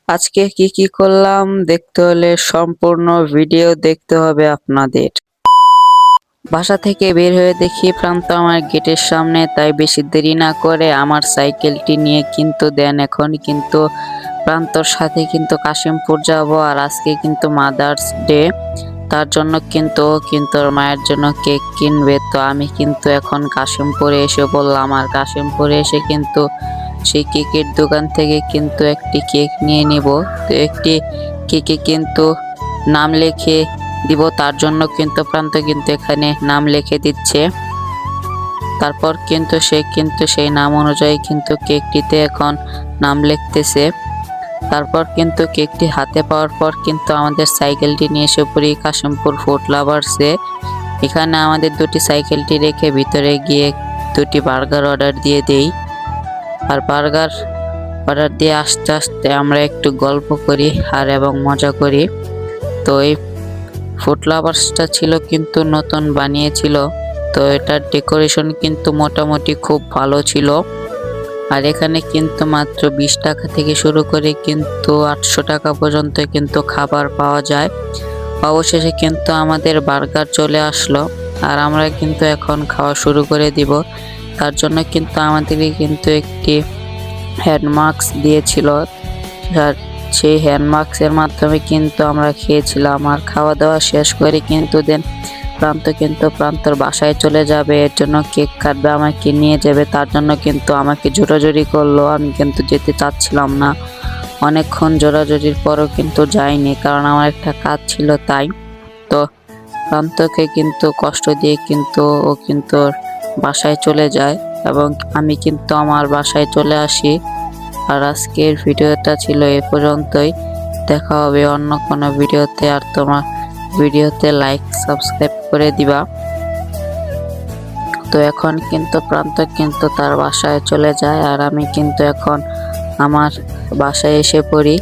আজকে কি কি করলাম দেখতে হলে সম্পূর্ণ ভিডিও দেখতে হবে আপনাদের। বাসা থেকে বের হয়ে দেখি প্রান্ত আমার গেটের সামনে, তাই বেশি দেরি না করে আমার সাইকেলটি নিয়ে কিন্তু এখন কিন্তু প্রান্তর সাথে কিন্তু কাশিমপুর যাব। আর আজকে কিন্তু মাদার্স ডে, তার জন্য কিন্তু ওর মায়ের জন্য কেক কিনবে। তো আমি কিন্তু এখন কাশিমপুরে এসে বললাম, আর কাশিমপুরে এসে কিন্তু সেই কেকের দোকান থেকে কিন্তু একটি কেক নিয়ে নিব। তো একটি কেকে কিন্তু নাম লিখে দিব, তার জন্য কিন্তু প্রান্ত কিন্তু এখানে নাম লিখে দিচ্ছে। তারপর কিন্তু সে সেই নাম অনুযায়ী কিন্তু কেকটিতে এখন নাম লিখতেছে। তারপর কিন্তু কেকটি হাতে পাওয়ার পর কিন্তু আমাদের সাইকেলটি নিয়ে এসে পড়ি কাশিমপুর ফুড লাভার্সে। এখানে আমাদের দুটি সাইকেলটি রেখে ভিতরে গিয়ে দুটি বার্গার অর্ডার দিয়ে দেই। আর বার্গার অর্ডার দিয়ে আস্তে আস্তে আমরা একটু গল্প করি এবং মজা করি। তো এই ফুড লাভার্সটা ছিল কিন্তু নতুন বানিয়েছিল, তো এটার ডেকোরেশন কিন্তু মোটামুটি খুব ভালো ছিল। আর এখানে কিন্তু মাত্র 20 টাকা থেকে শুরু করে কিন্তু 800 টাকা পর্যন্ত কিন্তু খাবার পাওয়া যায়। অবশেষে কিন্তু আমাদের বার্গার চলে আসলো, আর আমরা কিন্তু এখন খাওয়া শুরু করে দিব। তার জন্য কিন্তু আমাদেরকে কিন্তু একটি হ্যান্ড মাস্ক দিয়েছিল, আর সেই হ্যান্ড মাস্কের মাধ্যমে কিন্তু আমরা খেয়েছিলাম। আর খাওয়া দাওয়া শেষ করে কিন্তু প্রান্তর বাসায় চলে যাবে, এর জন্য কেক কাটবে, আমাকে নিয়ে যাবে। তার জন্য কিন্তু আমাকে জোরাজুরি করলো, আমি কিন্তু যেতে চাচ্ছিলাম না। অনেকক্ষণ জোরাজুরির পরও কিন্তু যাইনি, কারণ আমার একটা কাজ ছিল তাই। তো প্রান্তকে কিন্তু কষ্ট দিয়ে কিন্তু ও কিন্তু বাসায় চলে যায়, এবং আমি কিন্তু আমার বাসায় চলে আসি। আর আজকের ভিডিওটা ছিল এ পর্যন্তই। দেখা হবে অন্য কোনো ভিডিওতে। আর তোমার ভিডিওতে লাইক সাবস্ক্রাইব করে দিবা। তো এখন কিন্তু প্রান্ত কিন্তু তার বাসায় চলে যায়, আর আমি কিন্তু এখন আমার বাসায় এসে পড়ি।